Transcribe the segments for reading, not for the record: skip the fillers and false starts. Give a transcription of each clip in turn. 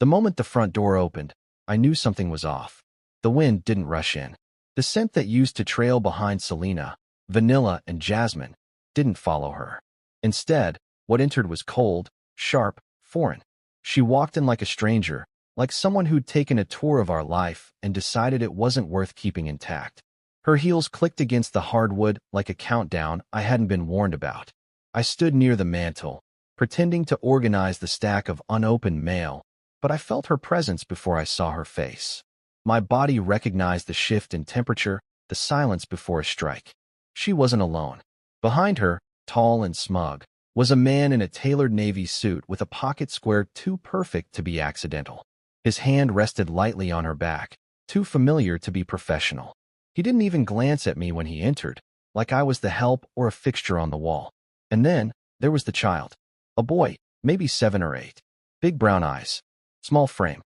The moment the front door opened, I knew something was off. The wind didn't rush in. The scent that used to trail behind Selena, vanilla and jasmine, didn't follow her. Instead, what entered was cold, sharp, foreign. She walked in like a stranger, like someone who'd taken a tour of our life and decided it wasn't worth keeping intact. Her heels clicked against the hardwood like a countdown I hadn't been warned about. I stood near the mantel, pretending to organize the stack of unopened mail, but I felt her presence before I saw her face. My body recognized the shift in temperature, the silence before a strike. She wasn't alone. Behind her, tall and smug, was a man in a tailored navy suit with a pocket square too perfect to be accidental. His hand rested lightly on her back, too familiar to be professional. He didn't even glance at me when he entered, like I was the help or a fixture on the wall. And then, there was the child. A boy, maybe 7 or 8. Big brown eyes. Small frame.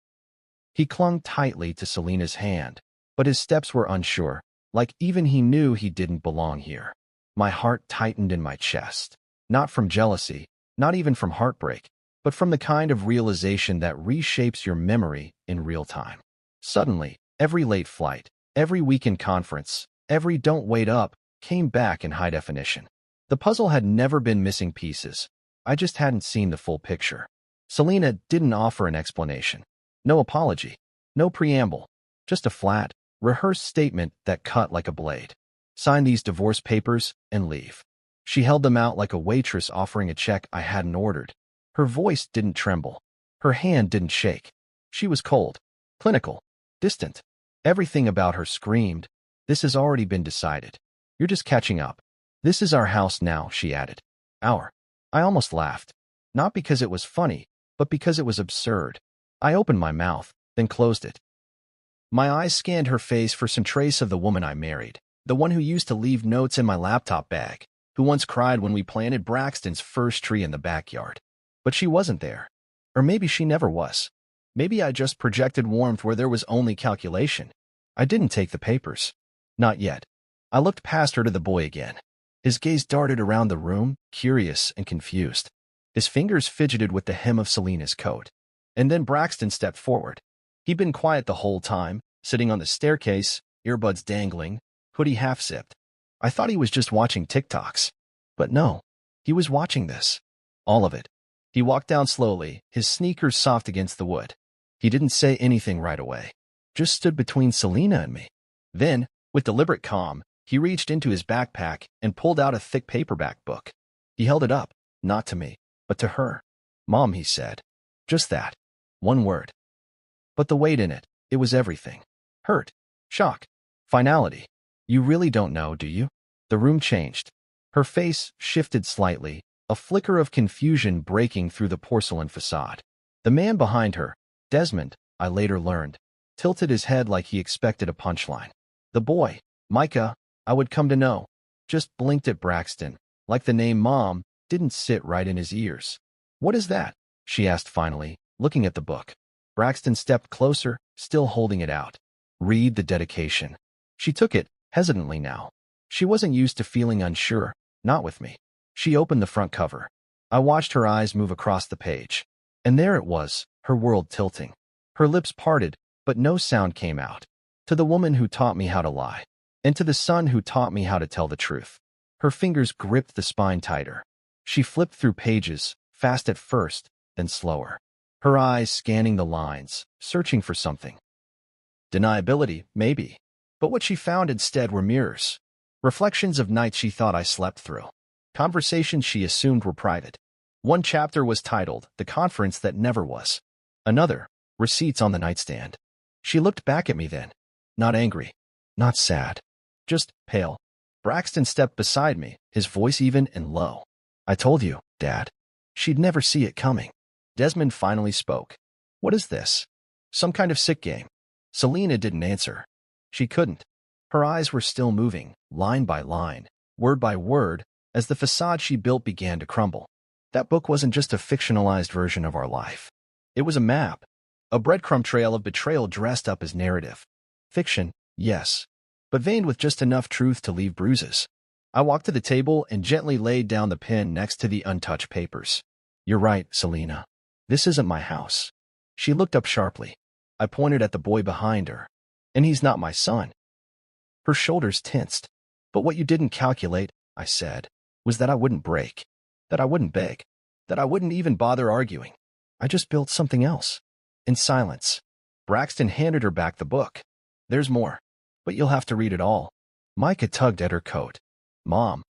He clung tightly to Selena's hand, but his steps were unsure, like even he knew he didn't belong here. My heart tightened in my chest. Not from jealousy, not even from heartbreak, but from the kind of realization that reshapes your memory in real time. Suddenly, every late flight, every weekend conference, every don't wait up, came back in high definition. The puzzle had never been missing pieces. I just hadn't seen the full picture. Selena didn't offer an explanation. No apology. No preamble. Just a flat, rehearsed statement that cut like a blade. Sign these divorce papers and leave. She held them out like a waitress offering a check I hadn't ordered. Her voice didn't tremble. Her hand didn't shake. She was cold, clinical, distant. Everything about her screamed, "This has already been decided. You're just catching up. This is our house now," she added. Our. I almost laughed. Not because it was funny, but because it was absurd. I opened my mouth, then closed it. My eyes scanned her face for some trace of the woman I married, the one who used to leave notes in my laptop bag, who once cried when we planted Braxton's first tree in the backyard. But she wasn't there. Or maybe she never was. Maybe I just projected warmth where there was only calculation. I didn't take the papers. Not yet. I looked past her to the boy again. His gaze darted around the room, curious and confused. His fingers fidgeted with the hem of Selena's coat. And then Braxton stepped forward. He'd been quiet the whole time, sitting on the staircase, earbuds dangling, hoodie half-zipped. I thought he was just watching TikToks. But no, he was watching this. All of it. He walked down slowly, his sneakers soft against the wood. He didn't say anything right away. Just stood between Selena and me. Then, with deliberate calm, he reached into his backpack and pulled out a thick paperback book. He held it up, not to me, but to her. "Mom," he said. Just that. One word. But the weight in it, it was everything. Hurt. Shock. Finality. "You really don't know, do you?" The room changed. Her face shifted slightly, a flicker of confusion breaking through the porcelain facade. The man behind her, Desmond, I later learned, tilted his head like he expected a punchline. The boy, Micah, I would come to know, just blinked at Braxton, like the name Mom didn't sit right in his ears. "What is that?" she asked finally, looking at the book. Braxton stepped closer, still holding it out. "Read the dedication." She took it, hesitantly now. She wasn't used to feeling unsure, not with me. She opened the front cover. I watched her eyes move across the page. And there it was, her world tilting. Her lips parted, but no sound came out. "To the woman who taught me how to lie, and to the son who taught me how to tell the truth." Her fingers gripped the spine tighter. She flipped through pages, fast at first, then slower. Her eyes scanning the lines, searching for something. Deniability, maybe. But what she found instead were mirrors. Reflections of nights she thought I slept through. Conversations she assumed were private. One chapter was titled, "The Conference That Never Was." Another, "Receipts on the Nightstand." She looked back at me then. Not angry. Not sad. Just pale. Braxton stepped beside me, his voice even and low. "I told you, Dad." She'd never see it coming. Desmond finally spoke. "What is this? Some kind of sick game?" Selena didn't answer. She couldn't. Her eyes were still moving, line by line, word by word, as the facade she built began to crumble. That book wasn't just a fictionalized version of our life. It was a map, a breadcrumb trail of betrayal dressed up as narrative. Fiction, yes, but veined with just enough truth to leave bruises. I walked to the table and gently laid down the pen next to the untouched papers. "You're right, Selena. This isn't my house. She looked up sharply. I pointed at the boy behind her. And he's not my son. Her shoulders tensed. But what you didn't calculate, I said, was that I wouldn't break, that I wouldn't beg, that I wouldn't even bother arguing. I just built something else. In silence, Braxton handed her back the book. There's more, but you'll have to read it all. Micah tugged at her coat. Mom,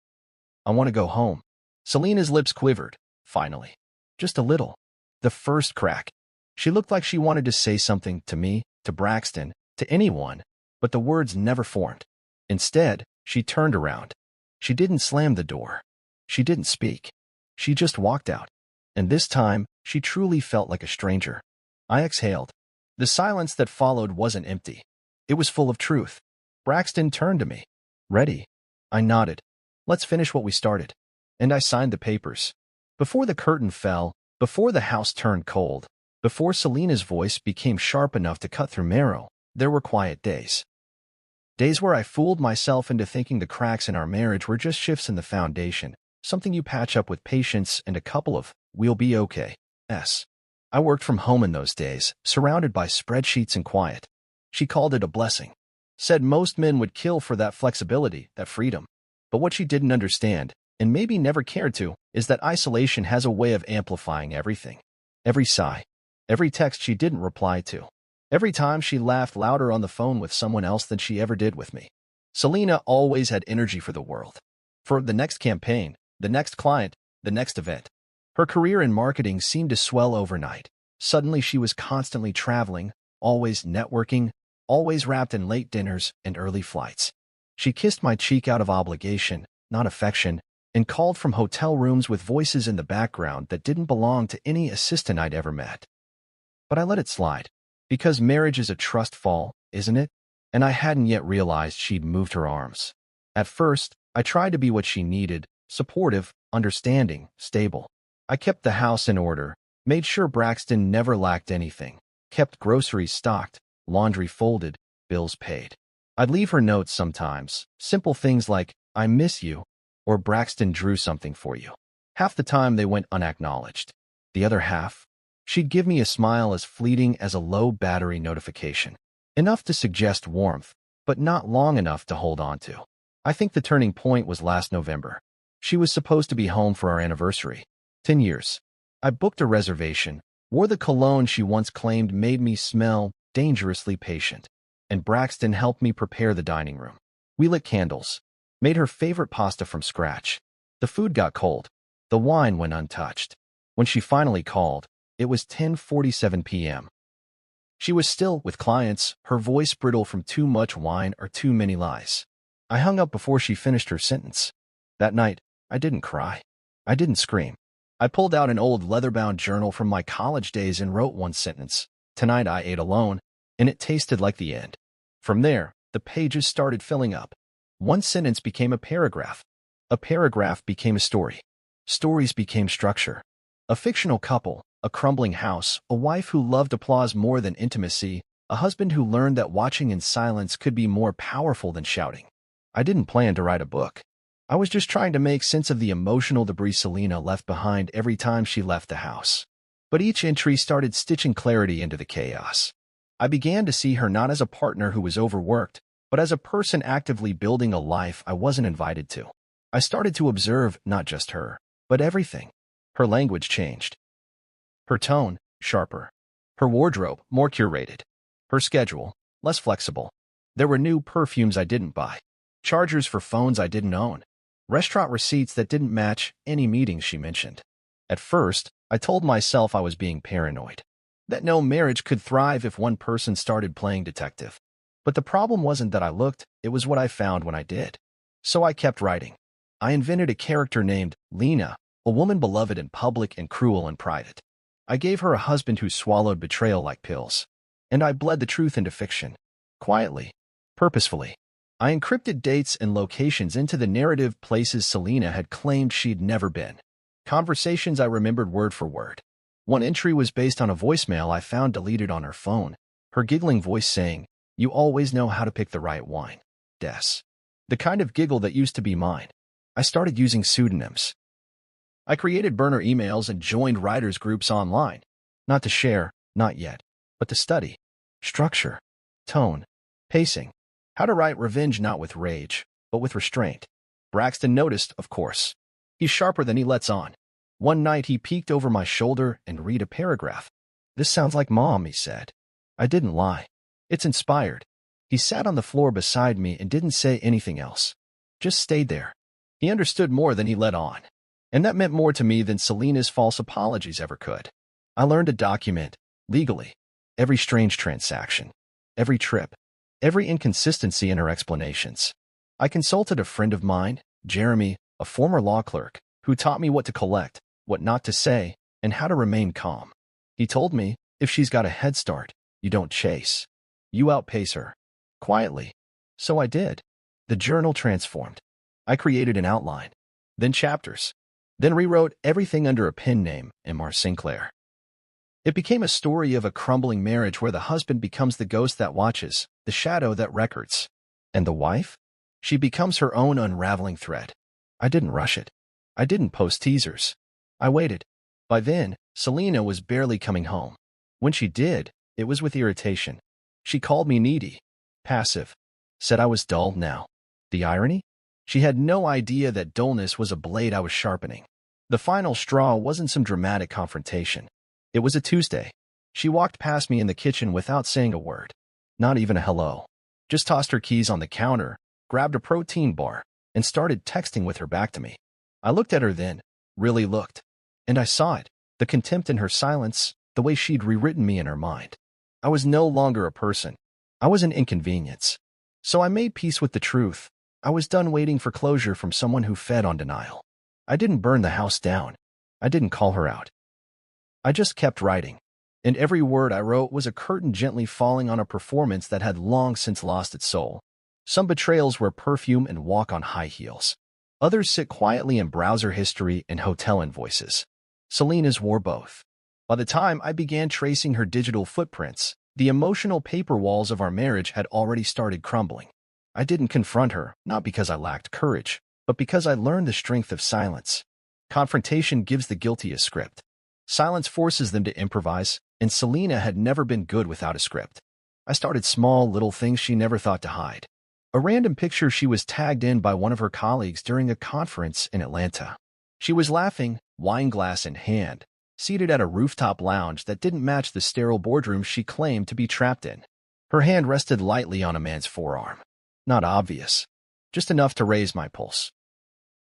I want to go home. Selena's lips quivered, finally. Just a little. The first crack. She looked like she wanted to say something to me, to Braxton, to anyone, but the words never formed. Instead, she turned around. She didn't slam the door. She didn't speak. She just walked out. And this time, she truly felt like a stranger. I exhaled. The silence that followed wasn't empty. It was full of truth. Braxton turned to me. Ready? I nodded. Let's finish what we started. And I signed the papers. Before the curtain fell, before the house turned cold, before Selena's voice became sharp enough to cut through marrow, there were quiet days. Days where I fooled myself into thinking the cracks in our marriage were just shifts in the foundation, something you patch up with patience and a couple of, we'll be okay, s. I worked from home in those days, surrounded by spreadsheets and quiet. She called it a blessing. Said most men would kill for that flexibility, that freedom. But what she didn't understand, and maybe never cared to, is that isolation has a way of amplifying everything. Every sigh, every text she didn't reply to, every time she laughed louder on the phone with someone else than she ever did with me. Selena always had energy for the world. For the next campaign, the next client, the next event. Her career in marketing seemed to swell overnight. Suddenly she was constantly traveling, always networking, always wrapped in late dinners and early flights. She kissed my cheek out of obligation, not affection, and called from hotel rooms with voices in the background that didn't belong to any assistant I'd ever met. But I let it slide. Because marriage is a trust fall, isn't it? And I hadn't yet realized she'd moved her arms. At first, I tried to be what she needed, supportive, understanding, stable. I kept the house in order, made sure Braxton never lacked anything, kept groceries stocked, laundry folded, bills paid. I'd leave her notes sometimes, simple things like, I miss you, or Braxton drew something for you. Half the time they went unacknowledged. The other half, she'd give me a smile as fleeting as a low-battery notification. Enough to suggest warmth, but not long enough to hold on to. I think the turning point was last November. She was supposed to be home for our anniversary. 10 years. I booked a reservation, wore the cologne she once claimed made me smell dangerously patient, and Braxton helped me prepare the dining room. We lit candles, made her favorite pasta from scratch. The food got cold. The wine went untouched. When she finally called, it was 10:47 p.m. She was still with clients, her voice brittle from too much wine or too many lies. I hung up before she finished her sentence. That night, I didn't cry. I didn't scream. I pulled out an old leather-bound journal from my college days and wrote one sentence. Tonight I ate alone, and it tasted like the end. From there, the pages started filling up. One sentence became a paragraph. A paragraph became a story. Stories became structure. A fictional couple, a crumbling house, a wife who loved applause more than intimacy, a husband who learned that watching in silence could be more powerful than shouting. I didn't plan to write a book. I was just trying to make sense of the emotional debris Selena left behind every time she left the house. But each entry started stitching clarity into the chaos. I began to see her not as a partner who was overworked, but as a person actively building a life I wasn't invited to. I started to observe not just her, but everything. Her language changed. Her tone, sharper. Her wardrobe, more curated. Her schedule, less flexible. There were new perfumes I didn't buy. Chargers for phones I didn't own. Restaurant receipts that didn't match any meetings she mentioned. At first, I told myself I was being paranoid. That no marriage could thrive if one person started playing detective. But the problem wasn't that I looked, it was what I found when I did. So I kept writing. I invented a character named Lena, a woman beloved in public and cruel in private. I gave her a husband who swallowed betrayal like pills. And I bled the truth into fiction. Quietly. Purposefully. I encrypted dates and locations into the narrative places Selena had claimed she'd never been. Conversations I remembered word for word. One entry was based on a voicemail I found deleted on her phone, her giggling voice saying, "You always know how to pick the right wine. Des." The kind of giggle that used to be mine. I started using pseudonyms. I created burner emails and joined writers' groups online. Not to share, Not yet. But to study. Structure. Tone. Pacing. How to write revenge not with rage, but with restraint. Braxton noticed, of course. He's sharper than he lets on. One night he peeked over my shoulder and read a paragraph. "This sounds like Mom," he said. I didn't lie. It's inspired. He sat on the floor beside me and didn't say anything else. Just stayed there. He understood more than he let on. And that meant more to me than Selena's false apologies ever could. I learned to document, legally, every strange transaction, every trip, every inconsistency in her explanations. I consulted a friend of mine, Jeremy, a former law clerk, who taught me what to collect, what not to say, and how to remain calm. He told me, if she's got a head start, you don't chase. You outpace her. Quietly. So I did. The journal transformed. I created an outline, then chapters, then rewrote everything under a pen name, M.R. Sinclair. It became a story of a crumbling marriage where the husband becomes the ghost that watches, the shadow that records. And the wife? She becomes her own unraveling thread. I didn't rush it. I didn't post teasers. I waited. By then, Selena was barely coming home. When she did, it was with irritation. She called me needy, passive, said I was dull now. The irony? She had no idea that dullness was a blade I was sharpening. The final straw wasn't some dramatic confrontation. It was a Tuesday. She walked past me in the kitchen without saying a word. Not even a hello. Just tossed her keys on the counter, grabbed a protein bar, and started texting with her back to me. I looked at her then, really looked. And I saw it, the contempt in her silence, the way she'd rewritten me in her mind. I was no longer a person. I was an inconvenience. So I made peace with the truth. I was done waiting for closure from someone who fed on denial. I didn't burn the house down. I didn't call her out. I just kept writing. And every word I wrote was a curtain gently falling on a performance that had long since lost its soul. Some betrayals wear perfume and walk on high heels. Others sit quietly in browser history and hotel invoices. Selena's wore both. By the time I began tracing her digital footprints, the emotional paper walls of our marriage had already started crumbling. I didn't confront her, not because I lacked courage, but because I learned the strength of silence. Confrontation gives the guilty a script. Silence forces them to improvise, and Selena had never been good without a script. I started small, little things she never thought to hide. A random picture she was tagged in by one of her colleagues during a conference in Atlanta. She was laughing, wine glass in hand, seated at a rooftop lounge that didn't match the sterile boardroom she claimed to be trapped in. Her hand rested lightly on a man's forearm. Not obvious. Just enough to raise my pulse.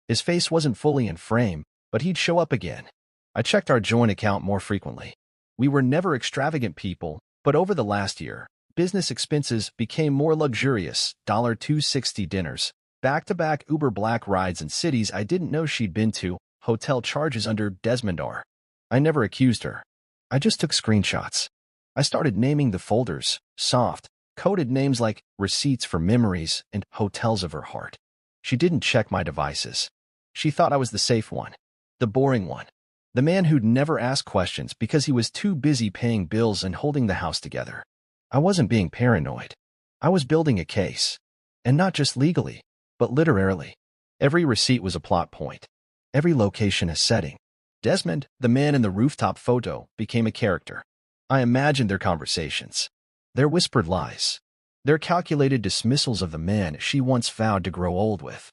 His face wasn't fully in frame, but he'd show up again. I checked our joint account more frequently. We were never extravagant people, but over the last year, business expenses became more luxurious, $260 dinners, back-to-back Uber Black rides in cities I didn't know she'd been to, hotel charges under Desmond R. I never accused her. I just took screenshots. I started naming the folders, soft, coded names like receipts for memories and hotels of her heart. She didn't check my devices. She thought I was the safe one, the boring one, the man who'd never ask questions because he was too busy paying bills and holding the house together. I wasn't being paranoid. I was building a case. And not just legally, but literarily. Every receipt was a plot point. Every location a setting. Desmond, the man in the rooftop photo, became a character. I imagined their conversations. Their whispered lies. Their calculated dismissals of the man she once vowed to grow old with.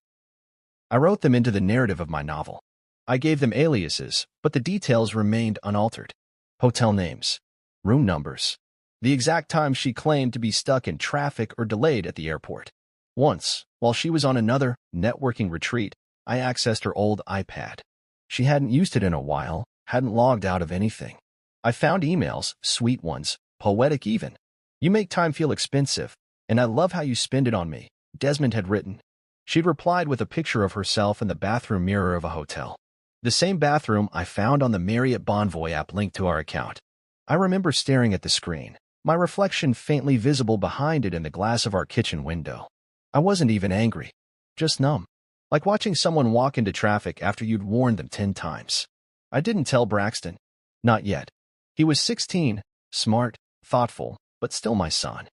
I wrote them into the narrative of my novel. I gave them aliases, but the details remained unaltered. Hotel names. Room numbers. The exact time she claimed to be stuck in traffic or delayed at the airport. Once, while she was on another networking retreat, I accessed her old iPad. She hadn't used it in a while, hadn't logged out of anything. I found emails, sweet ones, poetic even. "You make time feel expensive, and I love how you spend it on me," Desmond had written. She'd replied with a picture of herself in the bathroom mirror of a hotel. The same bathroom I found on the Marriott Bonvoy app linked to our account. I remember staring at the screen, my reflection faintly visible behind it in the glass of our kitchen window. I wasn't even angry, just numb. Like watching someone walk into traffic after you'd warned them 10 times. I didn't tell Braxton. Not yet. He was 16, smart, thoughtful, but still my son.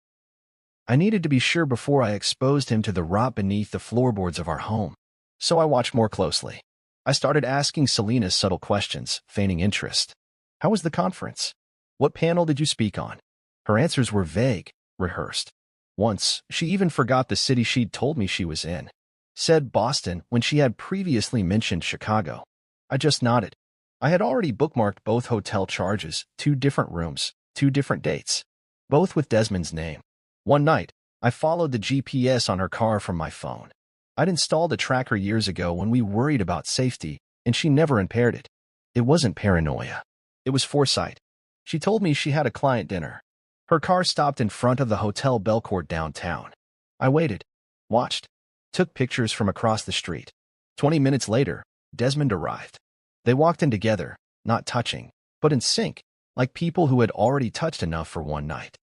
I needed to be sure before I exposed him to the rot beneath the floorboards of our home. So I watched more closely. I started asking Selena's subtle questions, feigning interest. How was the conference? What panel did you speak on? Her answers were vague, rehearsed. Once, she even forgot the city she'd told me she was in. Said Boston when she had previously mentioned Chicago. I just nodded. I had already bookmarked both hotel charges, 2 different rooms, 2 different dates, both with Desmond's name. One night, I followed the GPS on her car from my phone. I'd installed a tracker years ago when we worried about safety, and she never impaired it. It wasn't paranoia. It was foresight. She told me she had a client dinner. Her car stopped in front of the Hotel Belcourt downtown. I waited, watched, took pictures from across the street. 20 minutes later, Desmond arrived. They walked in together, not touching, but in sync, like people who had already touched enough for one night.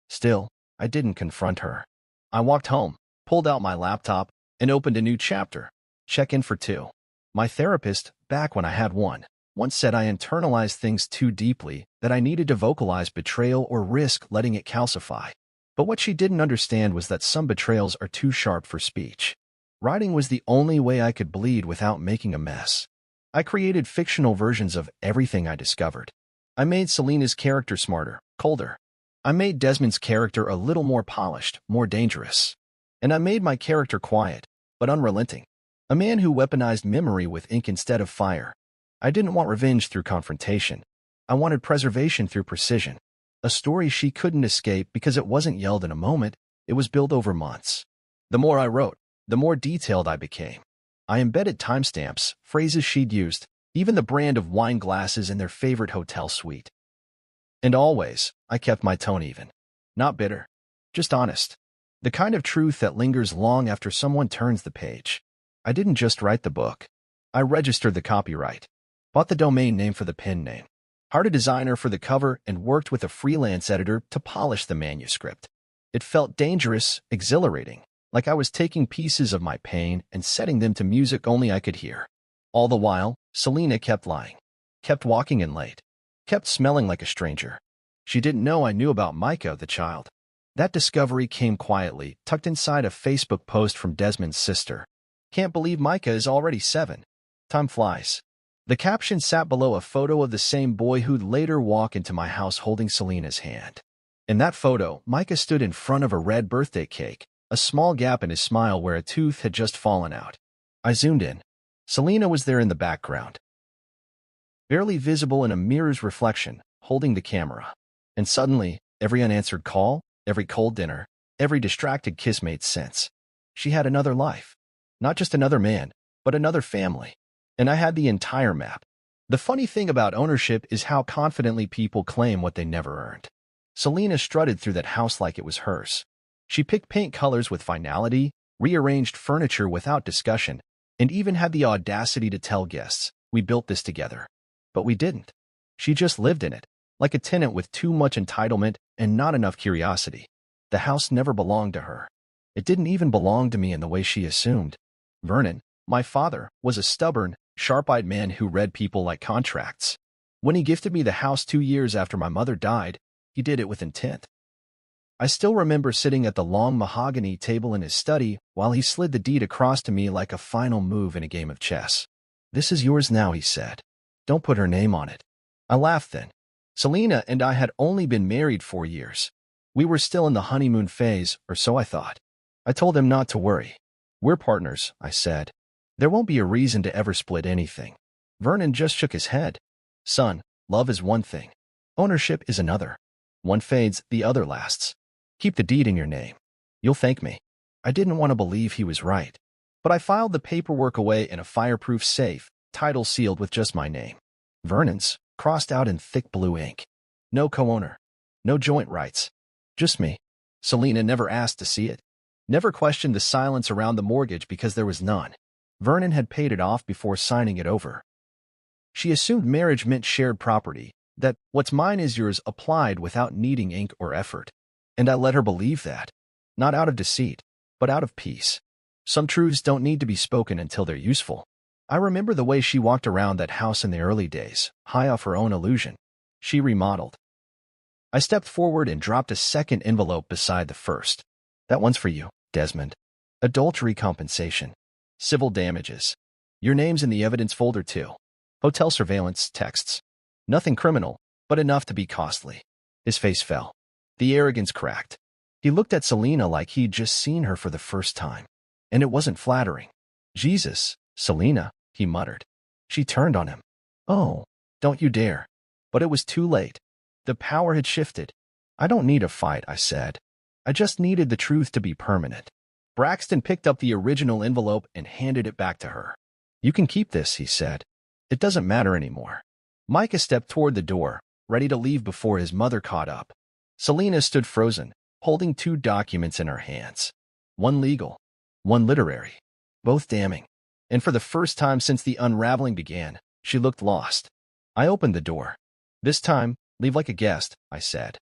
Still, I didn't confront her. I walked home, pulled out my laptop, and opened a new chapter. Check-in for 2. My therapist, back when I had one, once said I internalized things too deeply, that I needed to vocalize betrayal or risk letting it calcify. But what she didn't understand was that some betrayals are too sharp for speech. Writing was the only way I could bleed without making a mess. I created fictional versions of everything I discovered. I made Selena's character smarter, colder. I made Desmond's character a little more polished, more dangerous. And I made my character quiet, but unrelenting. A man who weaponized memory with ink instead of fire. I didn't want revenge through confrontation. I wanted preservation through precision. A story she couldn't escape because it wasn't yelled in a moment, it was built over months. The more I wrote, the more detailed I became. I embedded timestamps, phrases she'd used, even the brand of wine glasses in their favorite hotel suite. And always, I kept my tone even. Not bitter, just honest. The kind of truth that lingers long after someone turns the page. I didn't just write the book. I registered the copyright, bought the domain name for the pen name, hired a designer for the cover, and worked with a freelance editor to polish the manuscript. It felt dangerous, exhilarating, like I was taking pieces of my pain and setting them to music only I could hear. All the while, Selena kept lying, kept walking in late, kept smelling like a stranger. She didn't know I knew about Micah, the child. That discovery came quietly, tucked inside a Facebook post from Desmond's sister. Can't believe Micah is already 7. Time flies. The caption sat below a photo of the same boy who'd later walk into my house holding Selena's hand. In that photo, Micah stood in front of a red birthday cake, a small gap in his smile where a tooth had just fallen out. I zoomed in. Selena was there in the background, barely visible in a mirror's reflection, holding the camera. And suddenly, every unanswered call, every cold dinner, every distracted kiss made sense. She had another life. Not just another man, but another family. And I had the entire map. The funny thing about ownership is how confidently people claim what they never earned. Selena strutted through that house like it was hers. She picked paint colors with finality, rearranged furniture without discussion, and even had the audacity to tell guests, "We built this together." But we didn't. She just lived in it, like a tenant with too much entitlement and not enough curiosity. The house never belonged to her. It didn't even belong to me in the way she assumed. Vernon, my father, was a stubborn, sharp-eyed man who read people like contracts. When he gifted me the house 2 years after my mother died, he did it with intent. I still remember sitting at the long mahogany table in his study while he slid the deed across to me like a final move in a game of chess. "This is yours now," he said. "Don't put her name on it." I laughed then. Selena and I had only been married 4 years. We were still in the honeymoon phase, or so I thought. I told him not to worry. "We're partners," I said. "There won't be a reason to ever split anything." Vernon just shook his head. "Son, love is one thing. Ownership is another. One fades, the other lasts. Keep the deed in your name. You'll thank me." I didn't want to believe he was right, but I filed the paperwork away in a fireproof safe, title sealed with just my name. Vernon's, crossed out in thick blue ink. No co-owner. No joint rights. Just me. Selena never asked to see it. Never questioned the silence around the mortgage because there was none. Vernon had paid it off before signing it over. She assumed marriage meant shared property, that "what's mine is yours" applied without needing ink or effort. And I let her believe that. Not out of deceit, but out of peace. Some truths don't need to be spoken until they're useful. I remember the way she walked around that house in the early days, high off her own illusion. She remodeled. I stepped forward and dropped a second envelope beside the first. "That one's for you, Desmond. Adultery compensation. Civil damages. Your name's in the evidence folder too. Hotel surveillance texts. Nothing criminal, but enough to be costly. His face fell. The arrogance cracked. He looked at Selena like he'd just seen her for the first time. And it wasn't flattering. "Jesus, Selena," he muttered. She turned on him. "Oh, don't you dare." But it was too late. The power had shifted. "I don't need a fight," I said. "I just needed the truth to be permanent." Braxton picked up the original envelope and handed it back to her. "You can keep this," he said. "It doesn't matter anymore." Micah stepped toward the door, ready to leave before his mother caught up. Selena stood frozen, holding two documents in her hands. One legal, one literary, both damning. And for the first time since the unraveling began, she looked lost. I opened the door. "This time, leave like a guest," I said.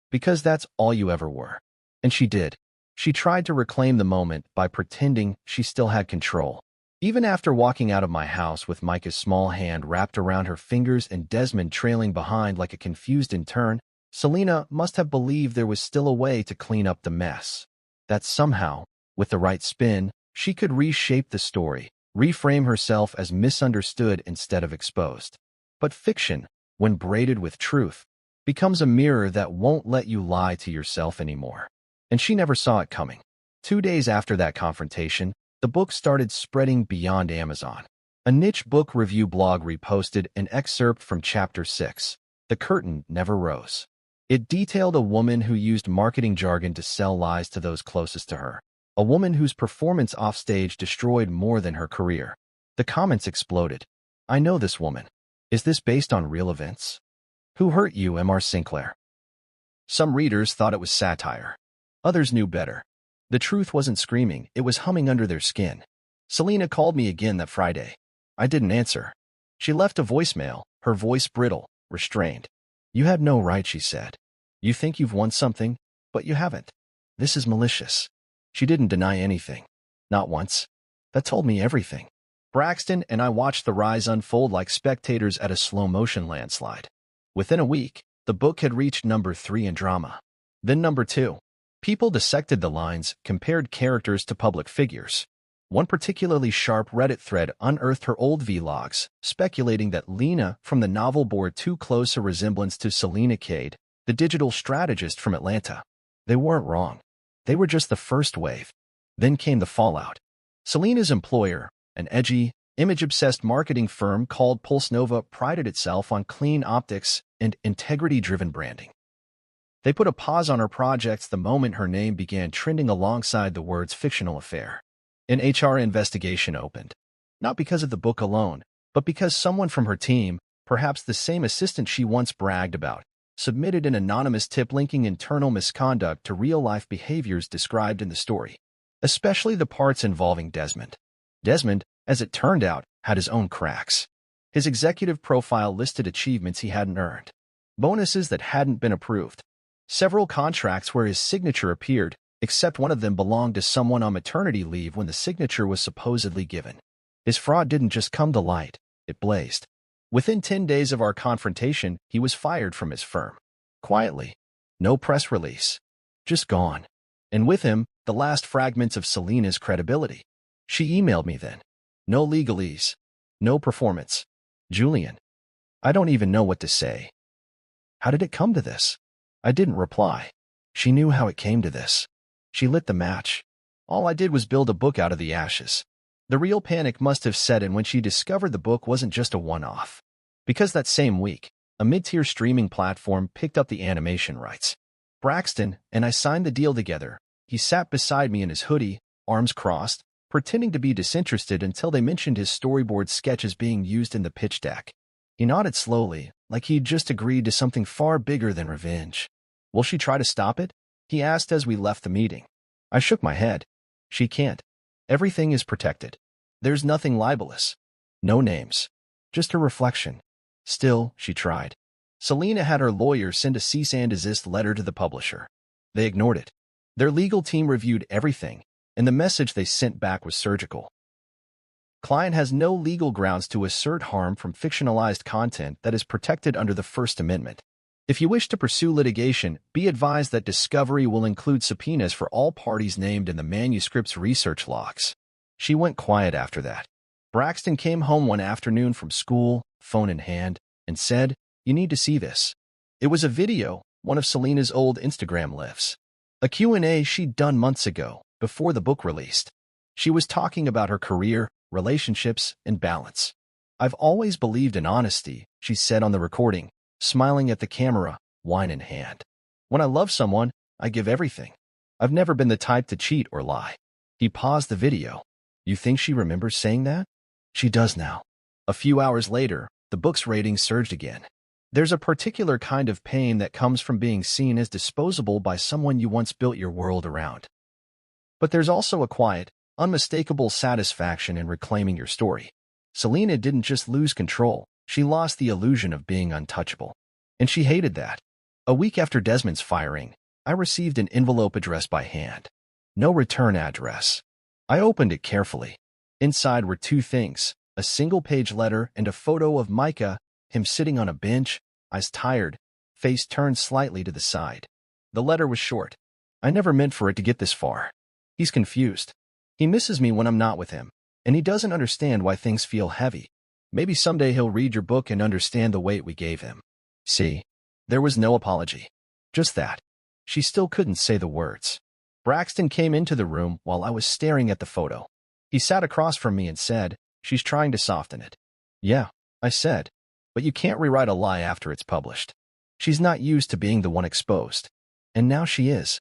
"Because that's all you ever were." And she did. She tried to reclaim the moment by pretending she still had control. Even after walking out of my house with Micah's small hand wrapped around her fingers and Desmond trailing behind like a confused intern, Selena must have believed there was still a way to clean up the mess. That somehow, with the right spin, she could reshape the story, reframe herself as misunderstood instead of exposed. But fiction, when braided with truth, becomes a mirror that won't let you lie to yourself anymore. And she never saw it coming. 2 days after that confrontation, the book started spreading beyond Amazon. A niche book review blog reposted an excerpt from Chapter 6, "The Curtain Never Rose." It detailed a woman who used marketing jargon to sell lies to those closest to her, a woman whose performance offstage destroyed more than her career. The comments exploded. "I know this woman. Is this based on real events? Who hurt you, M.R. Sinclair?" Some readers thought it was satire. Others knew better. The truth wasn't screaming, it was humming under their skin. Selena called me again that Friday. I didn't answer. She left a voicemail, her voice brittle, restrained. "You had no right," she said. "You think you've won something, but you haven't. This is malicious." She didn't deny anything. Not once. That told me everything. Braxton and I watched the rise unfold like spectators at a slow-motion landslide. Within a week, the book had reached number 3 in drama. Then number 2. People dissected the lines, compared characters to public figures. One particularly sharp Reddit thread unearthed her old vlogs, speculating that Lena from the novel bore too close a resemblance to Selena Cade, the digital strategist from Atlanta. They weren't wrong. They were just the first wave. Then came the fallout. Selena's employer, an edgy, image-obsessed marketing firm called Pulse Nova, prided itself on clean optics and integrity-driven branding. They put a pause on her projects the moment her name began trending alongside the words "fictional affair." An HR investigation opened. Not because of the book alone, but because someone from her team, perhaps the same assistant she once bragged about, submitted an anonymous tip linking internal misconduct to real-life behaviors described in the story, especially the parts involving Desmond. Desmond, as it turned out, had his own cracks. His executive profile listed achievements he hadn't earned, bonuses that hadn't been approved, several contracts where his signature appeared, except one of them belonged to someone on maternity leave when the signature was supposedly given. His fraud didn't just come to light, it blazed. Within 10 days of our confrontation, he was fired from his firm. Quietly. No press release. Just gone. And with him, the last fragments of Selena's credibility. She emailed me then. No legalese. No performance. "Julian, I don't even know what to say. How did it come to this?" I didn't reply. She knew how it came to this. She lit the match. All I did was build a book out of the ashes. The real panic must have set in when she discovered the book wasn't just a one-off. Because that same week, a mid-tier streaming platform picked up the animation rights. Braxton and I signed the deal together. He sat beside me in his hoodie, arms crossed, pretending to be disinterested until they mentioned his storyboard sketches being used in the pitch deck. He nodded slowly, like he'd just agreed to something far bigger than revenge. "Will she try to stop it?" he asked as we left the meeting. I shook my head. "She can't. Everything is protected. There's nothing libelous. No names. Just her reflection." Still, she tried. Selena had her lawyer send a cease and desist letter to the publisher. They ignored it. Their legal team reviewed everything, and the message they sent back was surgical. Client has no legal grounds to assert harm from fictionalized content that is protected under the First Amendment. If you wish to pursue litigation, be advised that discovery will include subpoenas for all parties named in the manuscript's research logs. She went quiet after that. Braxton came home one afternoon from school, phone in hand, and said, You need to see this. It was a video, one of Selena's old Instagram lives. A Q&A she'd done months ago, before the book released. She was talking about her career, relationships, and balance. I've always believed in honesty, she said on the recording, smiling at the camera, wine in hand. When I love someone, I give everything. I've never been the type to cheat or lie. He paused the video. You think she remembers saying that? She does now. A few hours later, the book's ratings surged again. There's a particular kind of pain that comes from being seen as disposable by someone you once built your world around. But there's also a quiet, unmistakable satisfaction in reclaiming your story. Selena didn't just lose control, she lost the illusion of being untouchable. And she hated that. A week after Desmond's firing, I received an envelope addressed by hand. No return address. I opened it carefully. Inside were two things, a single-page letter and a photo of Micah, him sitting on a bench, eyes tired, face turned slightly to the side. The letter was short. I never meant for it to get this far. He's confused. He misses me when I'm not with him, and he doesn't understand why things feel heavy. Maybe someday he'll read your book and understand the weight we gave him. See? There was no apology. Just that. She still couldn't say the words. Braxton came into the room while I was staring at the photo. He sat across from me and said, "She's trying to soften it." Yeah, I said. But you can't rewrite a lie after it's published. She's not used to being the one exposed. And now she is.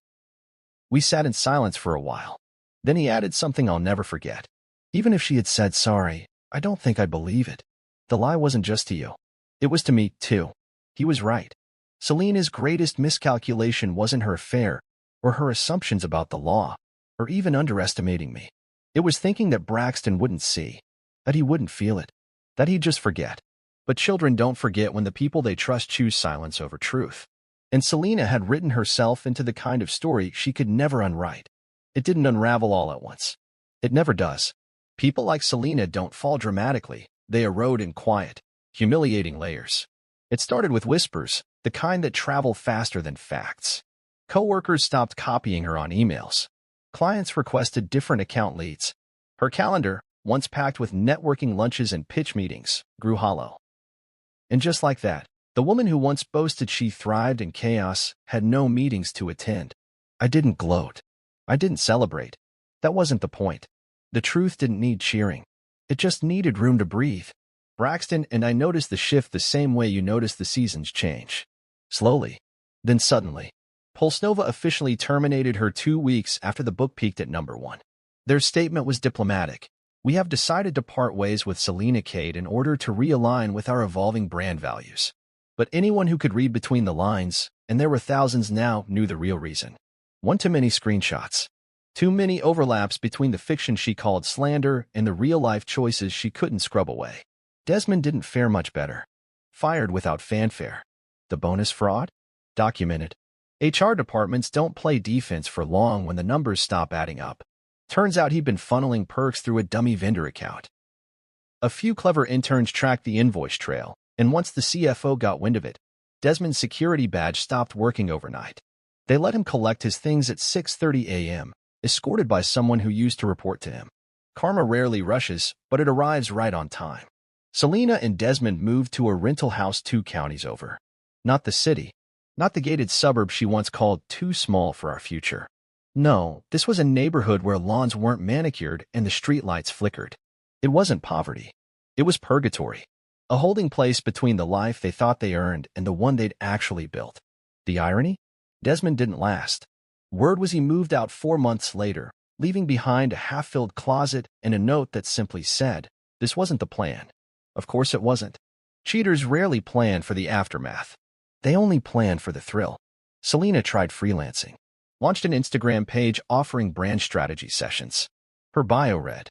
We sat in silence for a while. Then he added something I'll never forget. Even if she had said sorry, I don't think I'd believe it. The lie wasn't just to you. It was to me, too. He was right. Selena's greatest miscalculation wasn't her affair, or her assumptions about the law, or even underestimating me. It was thinking that Braxton wouldn't see, that he wouldn't feel it, that he'd just forget. But children don't forget when the people they trust choose silence over truth. And Selena had written herself into the kind of story she could never unwrite. It didn't unravel all at once. It never does. People like Selena don't fall dramatically. They erode in quiet, humiliating layers. It started with whispers, the kind that travel faster than facts. Coworkers stopped copying her on emails. Clients requested different account leads. Her calendar, once packed with networking lunches and pitch meetings, grew hollow. And just like that, the woman who once boasted she thrived in chaos had no meetings to attend. I didn't gloat. I didn't celebrate. That wasn't the point. The truth didn't need cheering. It just needed room to breathe. Braxton and I noticed the shift the same way you notice the seasons change. Slowly. Then suddenly. Pulsnova officially terminated her 2 weeks after the book peaked at #1. Their statement was diplomatic. We have decided to part ways with Selena Kate in order to realign with our evolving brand values. But anyone who could read between the lines, and there were thousands now, knew the real reason. One too many screenshots. Too many overlaps between the fiction she called slander and the real-life choices she couldn't scrub away. Desmond didn't fare much better. Fired without fanfare. The bonus fraud? Documented. HR departments don't play defense for long when the numbers stop adding up. Turns out he'd been funneling perks through a dummy vendor account. A few clever interns tracked the invoice trail, and once the CFO got wind of it, Desmond's security badge stopped working overnight. They let him collect his things at 6:30 a.m., escorted by someone who used to report to him. Karma rarely rushes, but it arrives right on time. Selena and Desmond moved to a rental house 2 counties over. Not the city. Not the gated suburb she once called too small for our future. No, this was a neighborhood where lawns weren't manicured and the streetlights flickered. It wasn't poverty. It was purgatory. A holding place between the life they thought they earned and the one they'd actually built. The irony? Desmond didn't last. Word was he moved out 4 months later, leaving behind a half-filled closet and a note that simply said, "This wasn't the plan." Of course it wasn't. Cheaters rarely plan for the aftermath. They only plan for the thrill. Selena tried freelancing. Launched an Instagram page offering brand strategy sessions. Her bio read,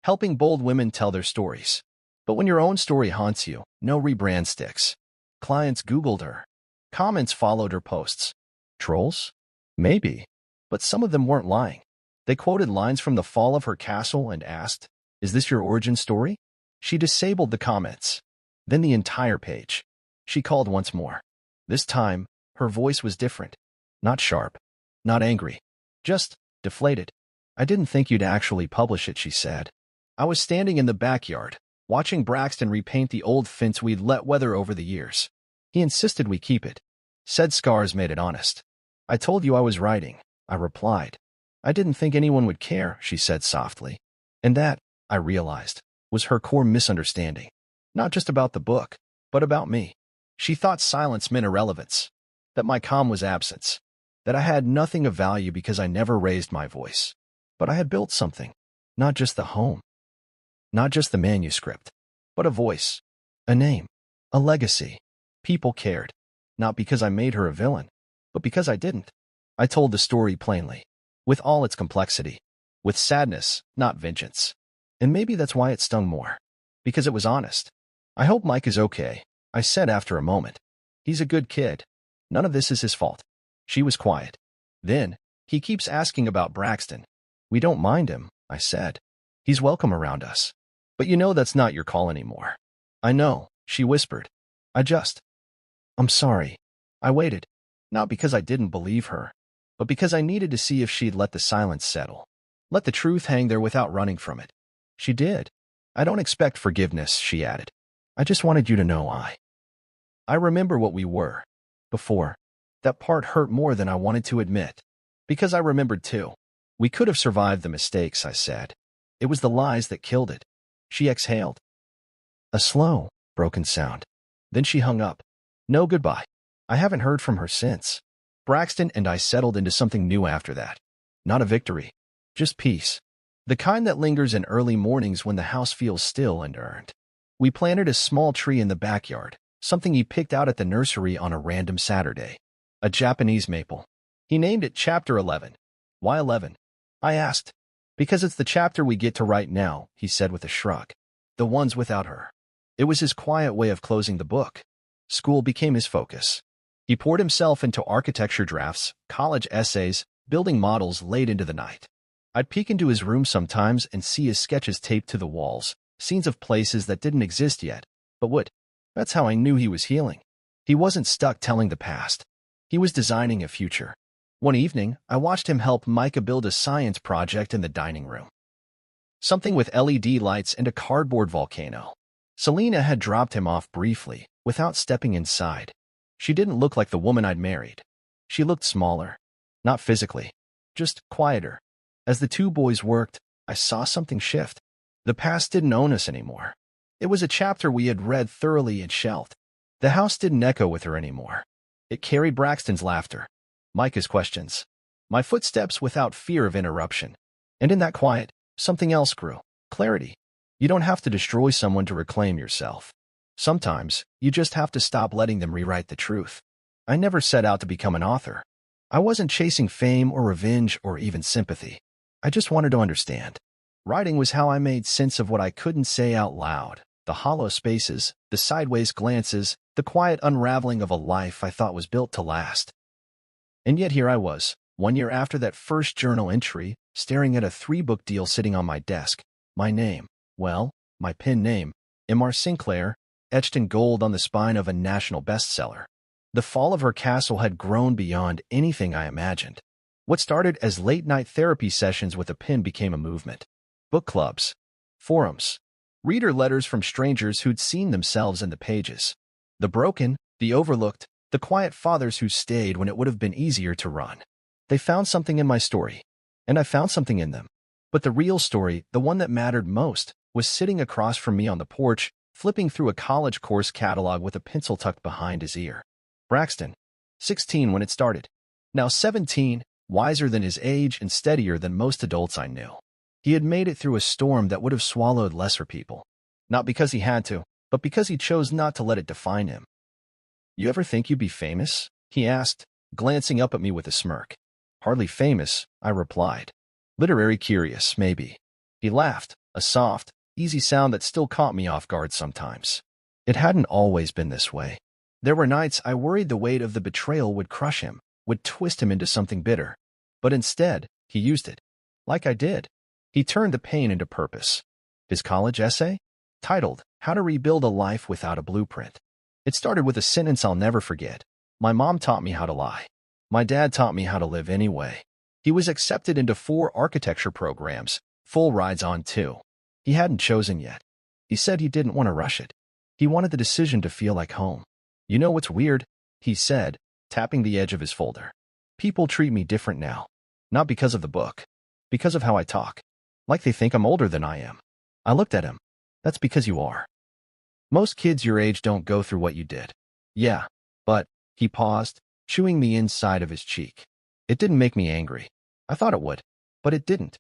"Helping bold women tell their stories." But when your own story haunts you, no rebrand sticks. Clients Googled her. Comments followed her posts. Trolls? Maybe. But some of them weren't lying. They quoted lines from The Fall of Her Castle and asked, "Is this your origin story?" She disabled the comments. Then the entire page. She called once more. This time, her voice was different. Not sharp. Not angry. Just deflated. "I didn't think you'd actually publish it," she said. "I was standing in the backyard, watching Braxton repaint the old fence we'd let weather over the years. He insisted we keep it. Said scars made it honest. I told you I was writing, I replied. I didn't think anyone would care, she said softly. And that, I realized, was her core misunderstanding. Not just about the book, but about me. She thought silence meant irrelevance, that my calm was absence, that I had nothing of value because I never raised my voice. But I had built something, not just the home, not just the manuscript, but a voice, a name, a legacy. People cared, not because I made her a villain, but because I didn't. I told the story plainly, with all its complexity, with sadness, not vengeance. And maybe that's why it stung more, because it was honest. I hope Mike is okay, I said after a moment. He's a good kid. None of this is his fault. She was quiet. Then, he keeps asking about Braxton. We don't mind him, I said. He's welcome around us. But you know that's not your call anymore. I know, she whispered. I'm sorry. I waited, not because I didn't believe her, but because I needed to see if she'd let the silence settle. Let the truth hang there without running from it. She did. I don't expect forgiveness, she added. I just wanted you to know I remember what we were. Before. That part hurt more than I wanted to admit. Because I remembered too. We could have survived the mistakes, I said. It was the lies that killed it. She exhaled. A slow, broken sound. Then she hung up. No goodbye. I haven't heard from her since. Braxton and I settled into something new after that. Not a victory. Just peace. The kind that lingers in early mornings when the house feels still and earned. We planted a small tree in the backyard, something he picked out at the nursery on a random Saturday. A Japanese maple. He named it Chapter 11. Why 11? I asked. Because it's the chapter we get to write now, he said with a shrug. The ones without her. It was his quiet way of closing the book. School became his focus. He poured himself into architecture drafts, college essays, building models late into the night. I'd peek into his room sometimes and see his sketches taped to the walls, scenes of places that didn't exist yet, but would. That's how I knew he was healing. He wasn't stuck telling the past. He was designing a future. One evening, I watched him help Micah build a science project in the dining room. Something with LED lights and a cardboard volcano. Selena had dropped him off briefly, without stepping inside. She didn't look like the woman I'd married. She looked smaller. Not physically. Just quieter. As the two boys worked, I saw something shift. The past didn't own us anymore. It was a chapter we had read thoroughly and shelved. The house didn't echo with her anymore. It carried Braxton's laughter, Micah's questions, my footsteps without fear of interruption. And in that quiet, something else grew. Clarity. You don't have to destroy someone to reclaim yourself. Sometimes, you just have to stop letting them rewrite the truth. I never set out to become an author. I wasn't chasing fame or revenge or even sympathy. I just wanted to understand. Writing was how I made sense of what I couldn't say out loud. The hollow spaces, the sideways glances, the quiet unraveling of a life I thought was built to last. And yet here I was, 1 year after that first journal entry, staring at a 3-book deal sitting on my desk. My name, well, my pen name, M.R. Sinclair, etched in gold on the spine of a national bestseller. The fall of her castle had grown beyond anything I imagined. What started as late-night therapy sessions with a pen became a movement. Book clubs, forums, reader letters from strangers who'd seen themselves in the pages. The broken, the overlooked, the quiet fathers who stayed when it would have been easier to run. They found something in my story, and I found something in them. But the real story, the one that mattered most, was sitting across from me on the porch, flipping through a college course catalog with a pencil tucked behind his ear. Braxton, 16 when it started. Now 17, wiser than his age and steadier than most adults I knew. He had made it through a storm that would have swallowed lesser people. Not because he had to, but because he chose not to let it define him. You ever think you'd be famous? He asked, glancing up at me with a smirk. Hardly famous, I replied. Literary curious, maybe. He laughed, a soft, easy sound that still caught me off guard sometimes. It hadn't always been this way. There were nights I worried the weight of the betrayal would crush him, would twist him into something bitter. But instead, he used it. Like I did. He turned the pain into purpose. His college essay? Titled, How to Rebuild a Life Without a Blueprint. It started with a sentence I'll never forget. My mom taught me how to lie. My dad taught me how to live anyway. He was accepted into 4 architecture programs, full rides on 2. He hadn't chosen yet. He said he didn't want to rush it. He wanted the decision to feel like home. You know what's weird? He said, tapping the edge of his folder. People treat me different now. Not because of the book. Because of how I talk. Like they think I'm older than I am. I looked at him. That's because you are. Most kids your age don't go through what you did. Yeah, but, he paused, chewing the inside of his cheek. It didn't make me angry. I thought it would, but it didn't.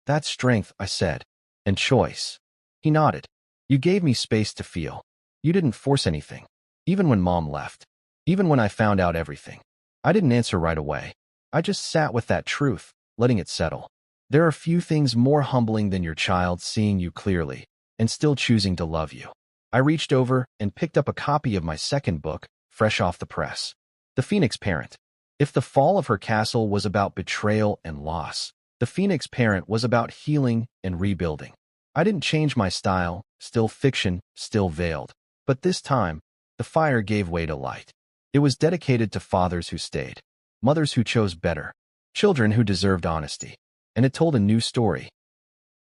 That's strength, I said. And choice. He nodded. You gave me space to feel. You didn't force anything. Even when Mom left. Even when I found out everything. I didn't answer right away. I just sat with that truth, letting it settle. There are few things more humbling than your child seeing you clearly and still choosing to love you. I reached over and picked up a copy of my second book, fresh off the press. The Phoenix Parent. If the fall of her castle was about betrayal and loss, The Phoenix Parent was about healing and rebuilding. I didn't change my style, still fiction, still veiled. But this time, the fire gave way to light. It was dedicated to fathers who stayed, mothers who chose better, children who deserved honesty. And it told a new story.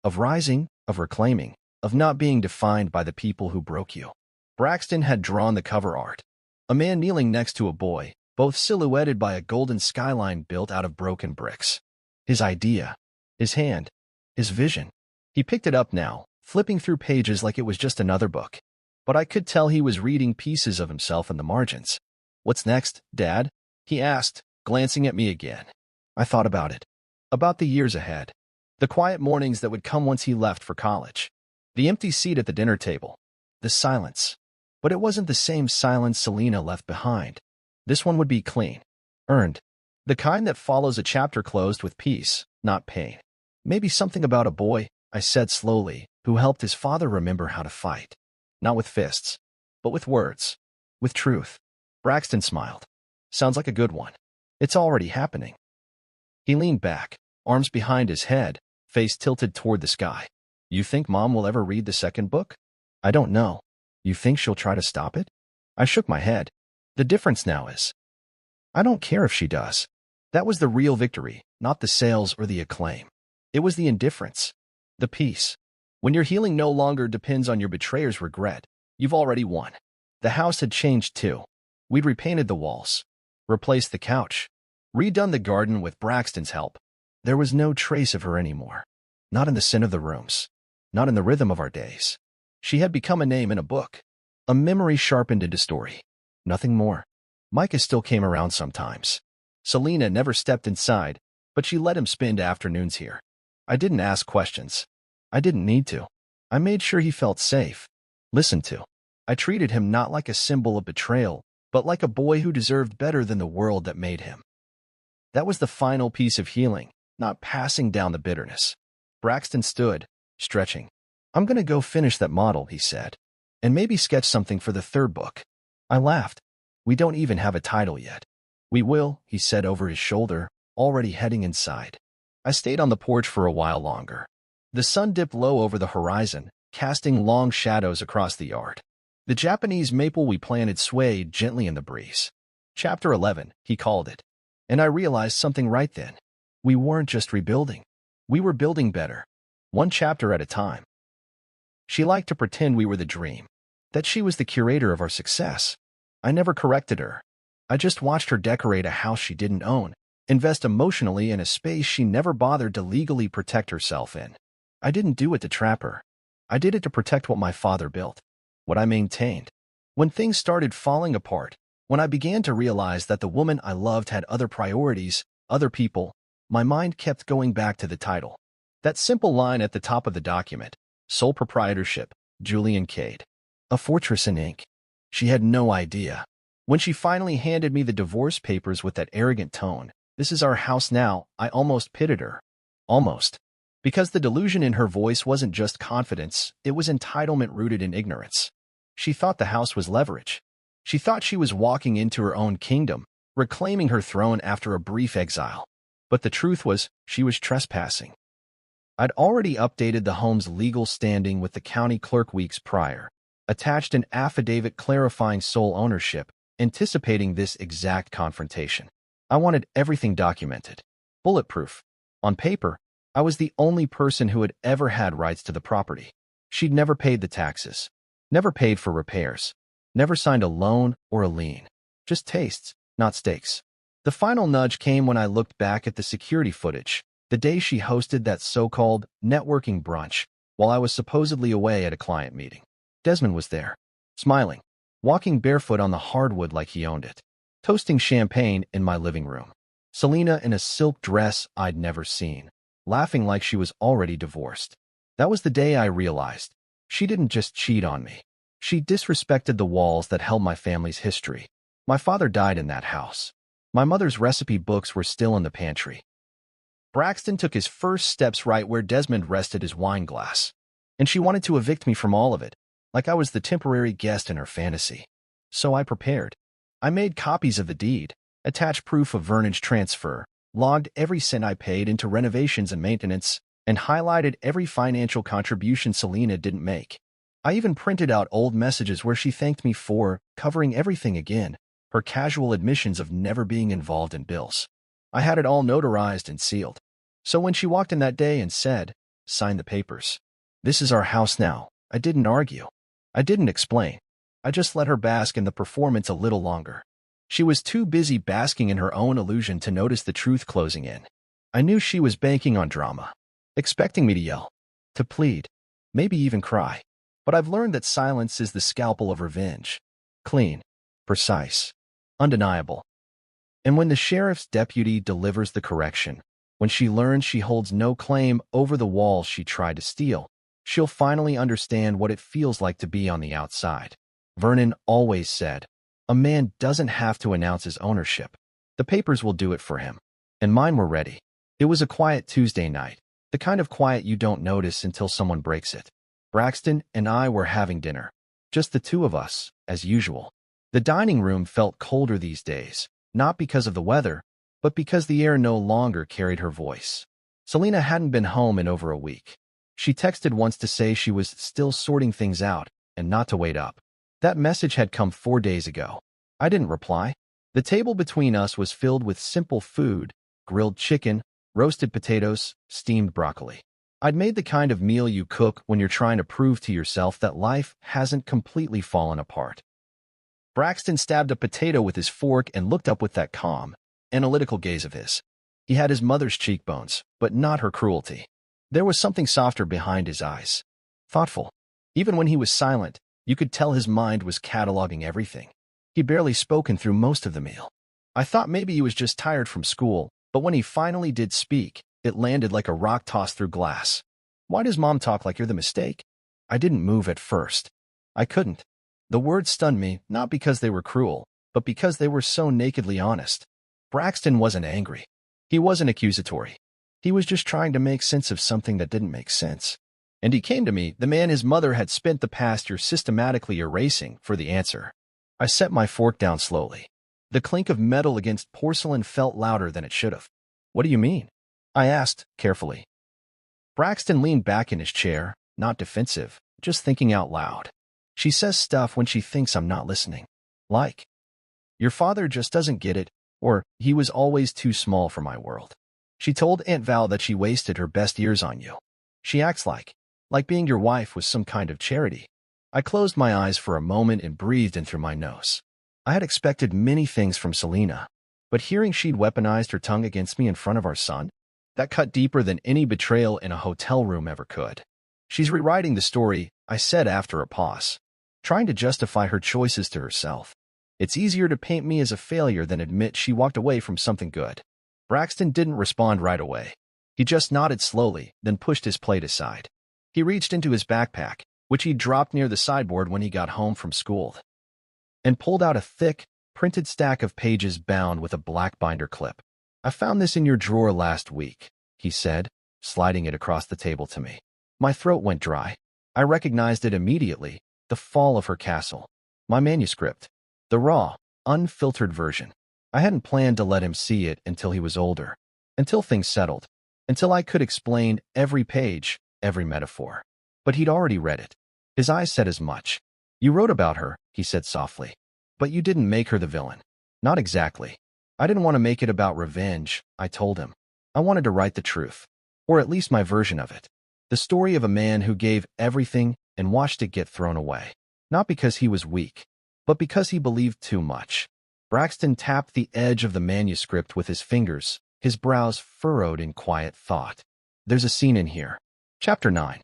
Of rising, of reclaiming, of not being defined by the people who broke you. Braxton had drawn the cover art. A man kneeling next to a boy, both silhouetted by a golden skyline built out of broken bricks. His idea, his hand, his vision. He picked it up now, flipping through pages like it was just another book. But I could tell he was reading pieces of himself in the margins. "What's next, Dad?" he asked, glancing at me again. I thought about it. About the years ahead. The quiet mornings that would come once he left for college. The empty seat at the dinner table. The silence. But it wasn't the same silence Selena left behind. This one would be clean. Earned. The kind that follows a chapter closed with peace, not pain. Maybe something about a boy, I said slowly, who helped his father remember how to fight. Not with fists, but with words. With truth. Braxton smiled. Sounds like a good one. It's already happening. He leaned back, arms behind his head, face tilted toward the sky. You think Mom will ever read the second book? I don't know. You think she'll try to stop it? I shook my head. The difference now is, I don't care if she does. That was the real victory, not the sales or the acclaim. It was the indifference. The peace. When your healing no longer depends on your betrayer's regret, you've already won. The house had changed too. We'd repainted the walls, replaced the couch, redone the garden with Braxton's help. There was no trace of her anymore. Not in the scent of the rooms. Not in the rhythm of our days. She had become a name in a book. A memory sharpened into story. Nothing more. Micah still came around sometimes. Selena never stepped inside, but she let him spend afternoons here. I didn't ask questions. I didn't need to. I made sure he felt safe. Listened to. I treated him not like a symbol of betrayal, but like a boy who deserved better than the world that made him. That was the final piece of healing, not passing down the bitterness. Braxton stood, stretching. I'm gonna go finish that model, he said. And maybe sketch something for the third book. I laughed. We don't even have a title yet. We will, he said over his shoulder, already heading inside. I stayed on the porch for a while longer. The sun dipped low over the horizon, casting long shadows across the yard. The Japanese maple we planted swayed gently in the breeze. Chapter 11, he called it. And I realized something right then. We weren't just rebuilding. We were building better. One chapter at a time. She liked to pretend we were the dream. That she was the curator of our success. I never corrected her. I just watched her decorate a house she didn't own, invest emotionally in a space she never bothered to legally protect herself in. I didn't do it to trap her. I did it to protect what my father built, what I maintained. When things started falling apart, when I began to realize that the woman I loved had other priorities, other people, my mind kept going back to the title. That simple line at the top of the document, sole proprietorship, Julian Cade. A fortress in ink. She had no idea. When she finally handed me the divorce papers with that arrogant tone, "This is our house now," I almost pitied her. Almost. Because the delusion in her voice wasn't just confidence, it was entitlement rooted in ignorance. She thought the house was leverage. She thought she was walking into her own kingdom, reclaiming her throne after a brief exile. But the truth was, she was trespassing. I'd already updated the home's legal standing with the county clerk weeks prior, attached an affidavit clarifying sole ownership, anticipating this exact confrontation. I wanted everything documented. Bulletproof. On paper, I was the only person who had ever had rights to the property. She'd never paid the taxes, never paid for repairs, never signed a loan or a lien. Just tastes, not stakes. The final nudge came when I looked back at the security footage, the day she hosted that so-called networking brunch while I was supposedly away at a client meeting. Desmond was there, smiling, walking barefoot on the hardwood like he owned it, toasting champagne in my living room. Selena in a silk dress I'd never seen, laughing like she was already divorced. That was the day I realized she didn't just cheat on me. She disrespected the walls that held my family's history. My father died in that house. My mother's recipe books were still in the pantry. Braxton took his first steps right where Desmond rested his wine glass, and she wanted to evict me from all of it, like I was the temporary guest in her fantasy. So I prepared. I made copies of the deed, attached proof of Vernon's transfer, logged every cent I paid into renovations and maintenance, and highlighted every financial contribution Selena didn't make. I even printed out old messages where she thanked me for covering everything again, her casual admissions of never being involved in bills. I had it all notarized and sealed. So when she walked in that day and said, "Sign the papers. This is our house now," I didn't argue. I didn't explain. I just let her bask in the performance a little longer. She was too busy basking in her own illusion to notice the truth closing in. I knew she was banking on drama, expecting me to yell, to plead, maybe even cry. But I've learned that silence is the scalpel of revenge. Clean, precise, undeniable. And when the sheriff's deputy delivers the correction, when she learns she holds no claim over the walls she tried to steal, she'll finally understand what it feels like to be on the outside. Vernon always said, a man doesn't have to announce his ownership. The papers will do it for him. And mine were ready. It was a quiet Tuesday night, the kind of quiet you don't notice until someone breaks it. Braxton and I were having dinner. Just the two of us, as usual. The dining room felt colder these days, not because of the weather, but because the air no longer carried her voice. Selena hadn't been home in over a week. She texted once to say she was still sorting things out and not to wait up. That message had come 4 days ago. I didn't reply. The table between us was filled with simple food, grilled chicken, roasted potatoes, steamed broccoli. I'd made the kind of meal you cook when you're trying to prove to yourself that life hasn't completely fallen apart. Braxton stabbed a potato with his fork and looked up with that calm, analytical gaze of his. He had his mother's cheekbones, but not her cruelty. There was something softer behind his eyes. Thoughtful. Even when he was silent, you could tell his mind was cataloging everything. He'd barely spoken through most of the meal. I thought maybe he was just tired from school, but when he finally did speak, it landed like a rock tossed through glass. Why does Mom talk like you're the mistake? I didn't move at first. I couldn't. The words stunned me, not because they were cruel, but because they were so nakedly honest. Braxton wasn't angry. He wasn't accusatory. He was just trying to make sense of something that didn't make sense. And he came to me, the man his mother had spent the past year systematically erasing, for the answer. I set my fork down slowly. The clink of metal against porcelain felt louder than it should have. What do you mean? I asked, carefully. Braxton leaned back in his chair, not defensive, just thinking out loud. She says stuff when she thinks I'm not listening. Like, your father just doesn't get it, or he was always too small for my world. She told Aunt Val that she wasted her best years on you. She acts like being your wife was some kind of charity. I closed my eyes for a moment and breathed in through my nose. I had expected many things from Selena, but hearing she'd weaponized her tongue against me in front of our son, that cut deeper than any betrayal in a hotel room ever could. She's rewriting the story, I said after a pause, trying to justify her choices to herself. It's easier to paint me as a failure than admit she walked away from something good. Braxton didn't respond right away. He just nodded slowly, then pushed his plate aside. He reached into his backpack, which he dropped near the sideboard when he got home from school, and pulled out a thick, printed stack of pages bound with a black binder clip. I found this in your drawer last week, he said, sliding it across the table to me. My throat went dry. I recognized it immediately, the fall of her castle. My manuscript. The raw, unfiltered version. I hadn't planned to let him see it until he was older, until things settled, until I could explain every page, every metaphor. But he'd already read it. His eyes said as much. You wrote about her, he said softly. But you didn't make her the villain. Not exactly. I didn't want to make it about revenge, I told him. I wanted to write the truth. Or at least my version of it. The story of a man who gave everything and watched it get thrown away. Not because he was weak, but because he believed too much. Braxton tapped the edge of the manuscript with his fingers, his brows furrowed in quiet thought. There's a scene in here. Chapter 9.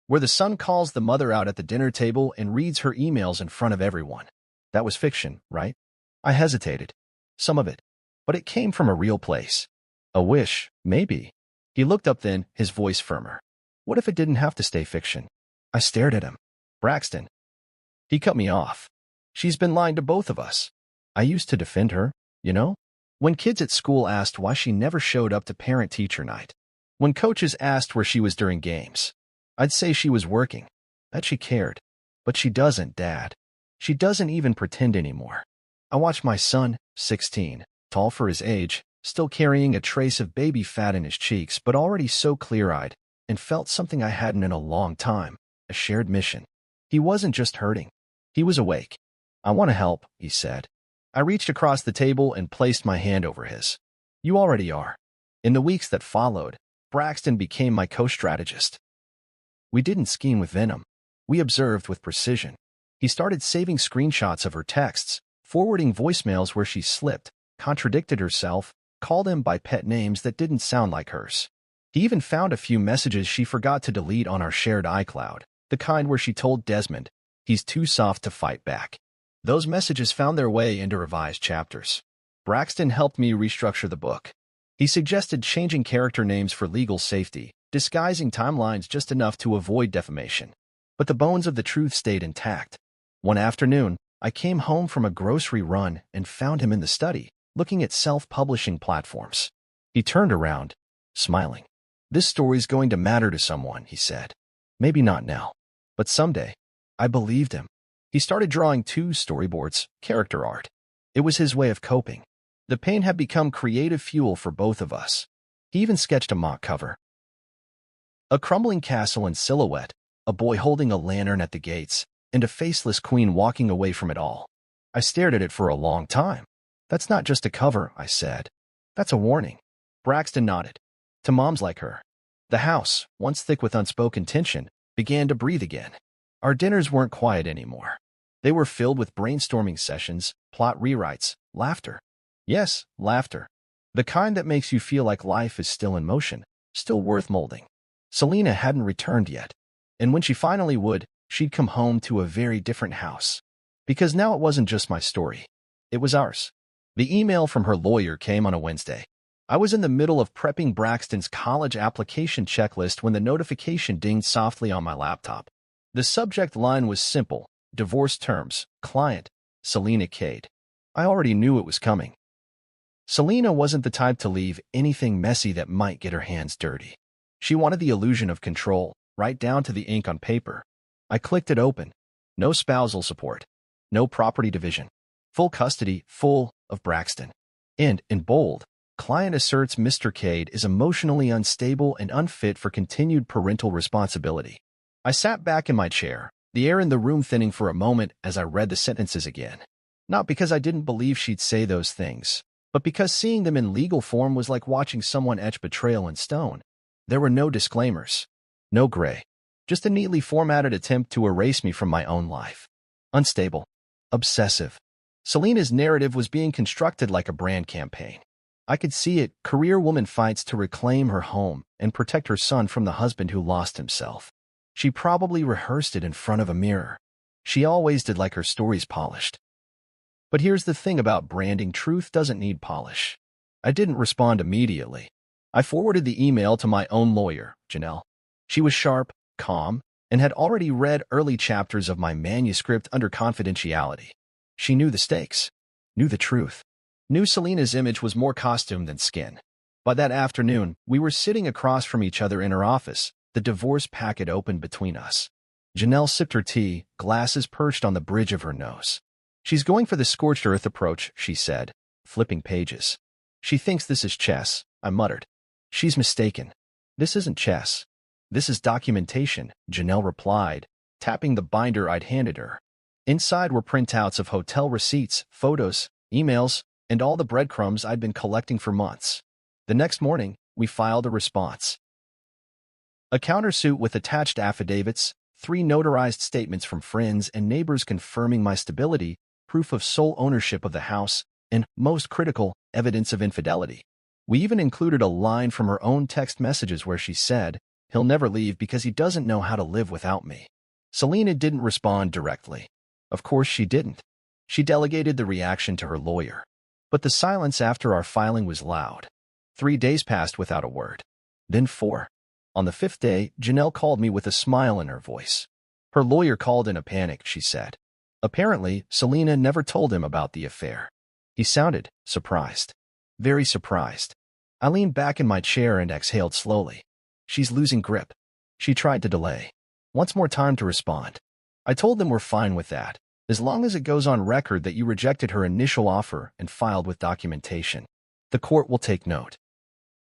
Where the son calls the mother out at the dinner table and reads her emails in front of everyone. That was fiction, right? I hesitated. Some of it. But it came from a real place. A wish, maybe. He looked up then, his voice firmer. What if it didn't have to stay fiction? I stared at him. Braxton. He cut me off. She's been lying to both of us. I used to defend her, you know? When kids at school asked why she never showed up to parent-teacher night. When coaches asked where she was during games. I'd say she was working, that she cared. But she doesn't, Dad. She doesn't even pretend anymore. I watch my son, 16, tall for his age, still carrying a trace of baby fat in his cheeks, but already so clear-eyed, and felt something I hadn't in a long time, a shared mission. He wasn't just hurting. He was awake. I want to help, he said. I reached across the table and placed my hand over his. You already are. In the weeks that followed, Braxton became my co-strategist. We didn't scheme with venom. We observed with precision. He started saving screenshots of her texts, forwarding voicemails where she slipped, contradicted herself, called him by pet names that didn't sound like hers. He even found a few messages she forgot to delete on our shared iCloud, the kind where she told Desmond, he's too soft to fight back. Those messages found their way into revised chapters. Braxton helped me restructure the book. He suggested changing character names for legal safety, disguising timelines just enough to avoid defamation. But the bones of the truth stayed intact. One afternoon, I came home from a grocery run and found him in the study, looking at self-publishing platforms. He turned around, smiling. This story's going to matter to someone, he said. Maybe not now, but someday. I believed him. He started drawing 2 storyboards, character art. It was his way of coping. The pain had become creative fuel for both of us. He even sketched a mock cover. A crumbling castle in silhouette, a boy holding a lantern at the gates, and a faceless queen walking away from it all. I stared at it for a long time. That's not just a cover, I said. That's a warning. Braxton nodded. To moms like her. The house, once thick with unspoken tension, began to breathe again. Our dinners weren't quiet anymore. They were filled with brainstorming sessions, plot rewrites, laughter. Yes, laughter. The kind that makes you feel like life is still in motion, still worth molding. Selena hadn't returned yet, and when she finally would, she'd come home to a very different house. Because now it wasn't just my story. It was ours. The email from her lawyer came on a Wednesday. I was in the middle of prepping Braxton's college application checklist when the notification dinged softly on my laptop. The subject line was simple: divorce terms, client, Selena Cade. I already knew it was coming. Selena wasn't the type to leave anything messy that might get her hands dirty. She wanted the illusion of control, right down to the ink on paper. I clicked it open. No spousal support. No property division. Full custody, full of Braxton. And, in bold, client asserts Mr. Cade is emotionally unstable and unfit for continued parental responsibility. I sat back in my chair, the air in the room thinning for a moment as I read the sentences again. Not because I didn't believe she'd say those things, but because seeing them in legal form was like watching someone etch betrayal in stone. There were no disclaimers. No gray. Just a neatly formatted attempt to erase me from my own life. Unstable. Obsessive. Selena's narrative was being constructed like a brand campaign. I could see it: career woman fights to reclaim her home and protect her son from the husband who lost himself. She probably rehearsed it in front of a mirror. She always did, like her stories polished. But here's the thing about branding: truth doesn't need polish. I didn't respond immediately. I forwarded the email to my own lawyer, Janelle. She was sharp, calm, and had already read early chapters of my manuscript under confidentiality. She knew the stakes, knew the truth, knew Selena's image was more costume than skin. By that afternoon, we were sitting across from each other in her office, the divorce packet open between us. Janelle sipped her tea, glasses perched on the bridge of her nose. She's going for the scorched earth approach, she said, flipping pages. She thinks this is chess, I muttered. She's mistaken. This isn't chess. This is documentation, Janelle replied, tapping the binder I'd handed her. Inside were printouts of hotel receipts, photos, emails, and all the breadcrumbs I'd been collecting for months. The next morning, we filed a response. A countersuit with attached affidavits, 3 notarized statements from friends and neighbors confirming my stability, proof of sole ownership of the house, and, most critical, evidence of infidelity. We even included a line from her own text messages where she said, "He'll never leave because he doesn't know how to live without me." Selena didn't respond directly. Of course she didn't. She delegated the reaction to her lawyer. But the silence after our filing was loud. 3 days passed without a word. Then 4. On the 5th day, Janelle called me with a smile in her voice. Her lawyer called in a panic, she said. Apparently, Selena never told him about the affair. He sounded surprised. Very surprised. I leaned back in my chair and exhaled slowly. She's losing grip. She tried to delay. Wants more time to respond. I told them we're fine with that, as long as it goes on record that you rejected her initial offer and filed with documentation. The court will take note.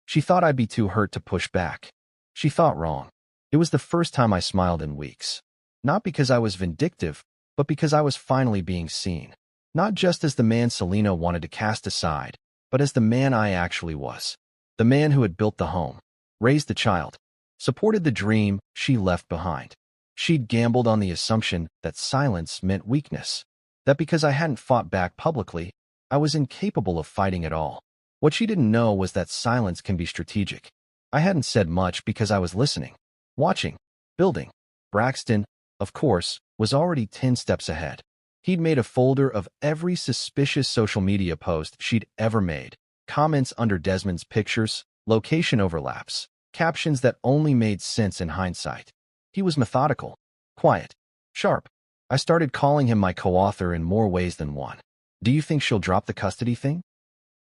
She thought I'd be too hurt to push back. She thought wrong. It was the first time I smiled in weeks. Not because I was vindictive, but because I was finally being seen. Not just as the man Selena wanted to cast aside, but as the man I actually was. The man who had built the home, raised the child, supported the dream she left behind. She'd gambled on the assumption that silence meant weakness, that because I hadn't fought back publicly, I was incapable of fighting at all. What she didn't know was that silence can be strategic. I hadn't said much because I was listening, watching, building. Braxton, of course, was already 10 steps ahead. He'd made a folder of every suspicious social media post she'd ever made, comments under Desmond's pictures, location overlaps, captions that only made sense in hindsight. He was methodical, quiet, sharp. I started calling him my co-author in more ways than one. "Do you think she'll drop the custody thing?"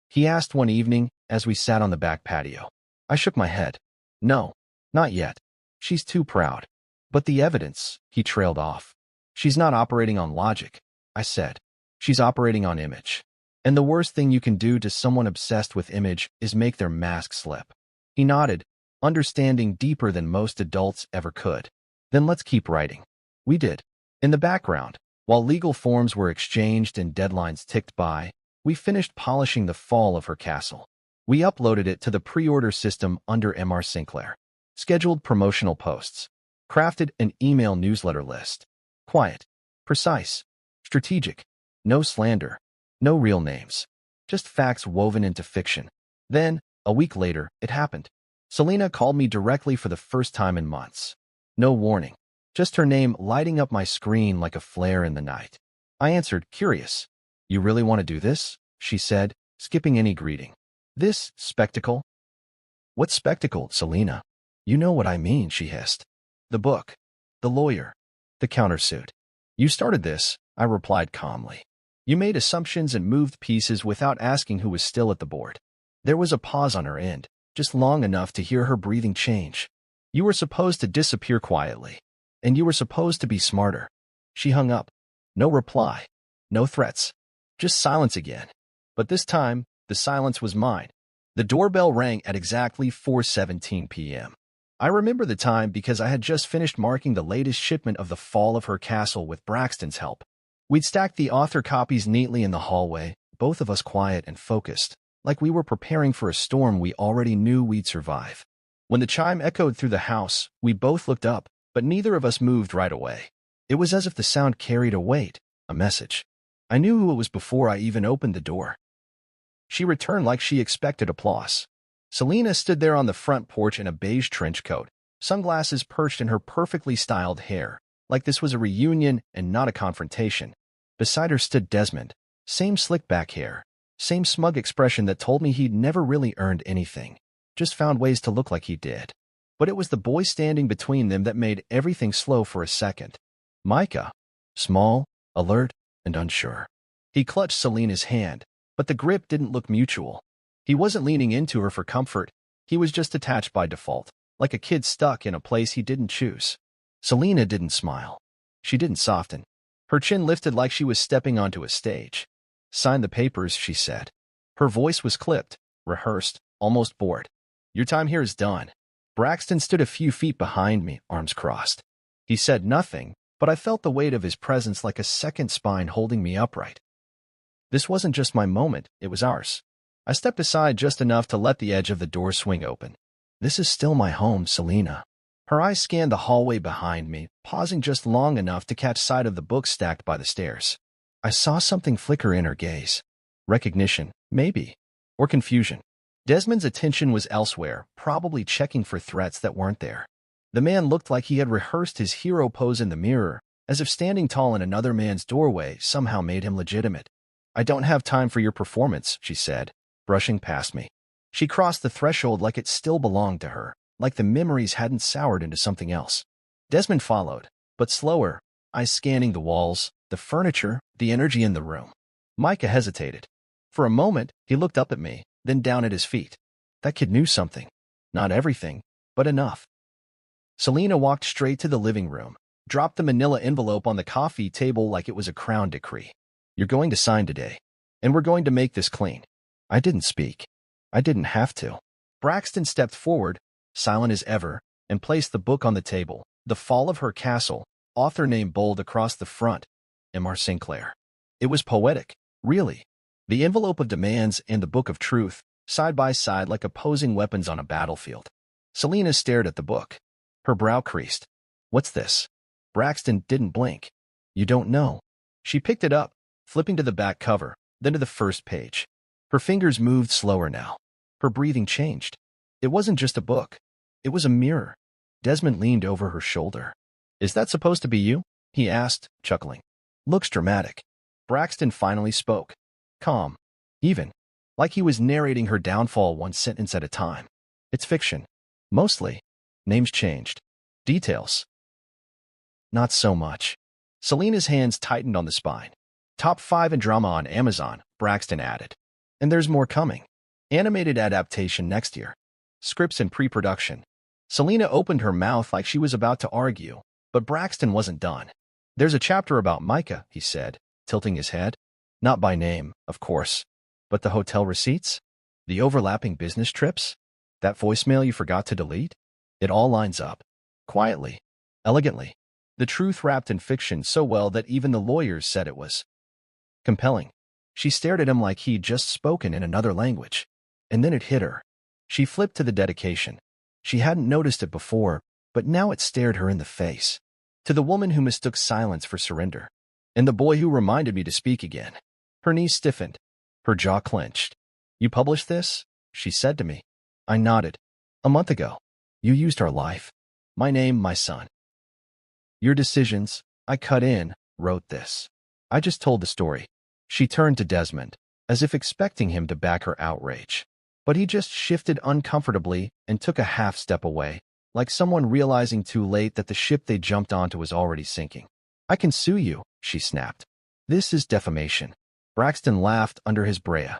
he asked one evening as we sat on the back patio. I shook my head. "No, not yet. She's too proud." "But the evidence," he trailed off. "She's not operating on logic," I said. "She's operating on image. And the worst thing you can do to someone obsessed with image is make their mask slip." He nodded, understanding deeper than most adults ever could. "Then let's keep writing." We did. In the background, while legal forms were exchanged and deadlines ticked by, we finished polishing the fall of her castle. We uploaded it to the pre-order system under Mr. Sinclair, scheduled promotional posts, crafted an email newsletter list. Quiet, precise, strategic, no slander, no real names, just facts woven into fiction. Then, a week later, it happened. Selena called me directly for the first time in months. No warning, just her name lighting up my screen like a flare in the night. I answered, curious. "You really want to do this?" she said, skipping any greeting. "This spectacle?" "What spectacle, Selena?" "You know what I mean," she hissed. "The book, the lawyer, the countersuit." "You started this," I replied calmly. "You made assumptions and moved pieces without asking who was still at the board." There was a pause on her end, just long enough to hear her breathing change. "You were supposed to disappear quietly, and you were supposed to be smarter." She hung up. No reply, no threats, just silence again. But this time, the silence was mine. The doorbell rang at exactly 4:17 p.m. I remember the time because I had just finished marking the latest shipment of The Fall of Her Castle with Braxton's help. We'd stacked the author copies neatly in the hallway, both of us quiet and focused, like we were preparing for a storm we already knew we'd survive. When the chime echoed through the house, we both looked up, but neither of us moved right away. It was as if the sound carried a weight, a message. I knew who it was before I even opened the door. She returned like she expected applause. Selena stood there on the front porch in a beige trench coat, sunglasses perched in her perfectly styled hair, like this was a reunion and not a confrontation. Beside her stood Desmond, same slick back hair, same smug expression that told me he'd never really earned anything, just found ways to look like he did. But it was the boy standing between them that made everything slow for a second. Micah. Small, alert, and unsure. He clutched Selena's hand, but the grip didn't look mutual. He wasn't leaning into her for comfort. He was just attached by default, like a kid stuck in a place he didn't choose. Selena didn't smile. She didn't soften. Her chin lifted like she was stepping onto a stage. "Sign the papers," she said. Her voice was clipped, rehearsed, almost bored. "Your time here is done." Braxton stood a few feet behind me, arms crossed. He said nothing, but I felt the weight of his presence like a second spine holding me upright. This wasn't just my moment, it was ours. I stepped aside just enough to let the edge of the door swing open. "This is still my home, Selena." Her eyes scanned the hallway behind me, pausing just long enough to catch sight of the books stacked by the stairs. I saw something flicker in her gaze. Recognition, maybe. Or confusion. Desmond's attention was elsewhere, probably checking for threats that weren't there. The man looked like he had rehearsed his hero pose in the mirror, as if standing tall in another man's doorway somehow made him legitimate. "I don't have time for your performance," she said, brushing past me. She crossed the threshold like it still belonged to her, like the memories hadn't soured into something else. Desmond followed, but slower, eyes scanning the walls, the furniture, the energy in the room. Micah hesitated. For a moment, he looked up at me, then down at his feet. That kid knew something. Not everything, but enough. Selena walked straight to the living room, dropped the manila envelope on the coffee table like it was a crown decree. "You're going to sign today, and we're going to make this clean." I didn't speak. I didn't have to. Braxton stepped forward, silent as ever, and placed the book on the table. The Fall of Her Castle, author name bold across the front, M.R. Sinclair. It was poetic, really. The envelope of demands and the book of truth, side by side like opposing weapons on a battlefield. Selena stared at the book. Her brow creased. "What's this?" Braxton didn't blink. "You don't know." She picked it up, flipping to the back cover, then to the first page. Her fingers moved slower now. Her breathing changed. It wasn't just a book. It was a mirror. Desmond leaned over her shoulder. "Is that supposed to be you?" he asked, chuckling. "Looks dramatic." Braxton finally spoke. Calm. Even. Like he was narrating her downfall one sentence at a time. "It's fiction. Mostly. Names changed. Details. Not so much." Selena's hands tightened on the spine. "Top 5 in drama on Amazon," Braxton added. "And there's more coming. Animated adaptation next year. Scripts in pre-production." Selena opened her mouth like she was about to argue, but Braxton wasn't done. "There's a chapter about Micah," he said, tilting his head. "Not by name, of course. But the hotel receipts? The overlapping business trips? That voicemail you forgot to delete? It all lines up. Quietly. Elegantly. The truth wrapped in fiction so well that even the lawyers said it was compelling." She stared at him like he'd just spoken in another language. And then it hit her. She flipped to the dedication. She hadn't noticed it before, but now it stared her in the face. "To the woman who mistook silence for surrender. And the boy who reminded me to speak again." Her knees stiffened. Her jaw clenched. "You published this?" she said to me. I nodded. "A month ago. You used our life. My name, my son. Your decisions." I cut in, wrote this. I just told the story. She turned to Desmond, as if expecting him to back her outrage. But he just shifted uncomfortably and took a half step away, like someone realizing too late that the ship they jumped onto was already sinking. "I can sue you," she snapped. "This is defamation." Braxton laughed under his brea.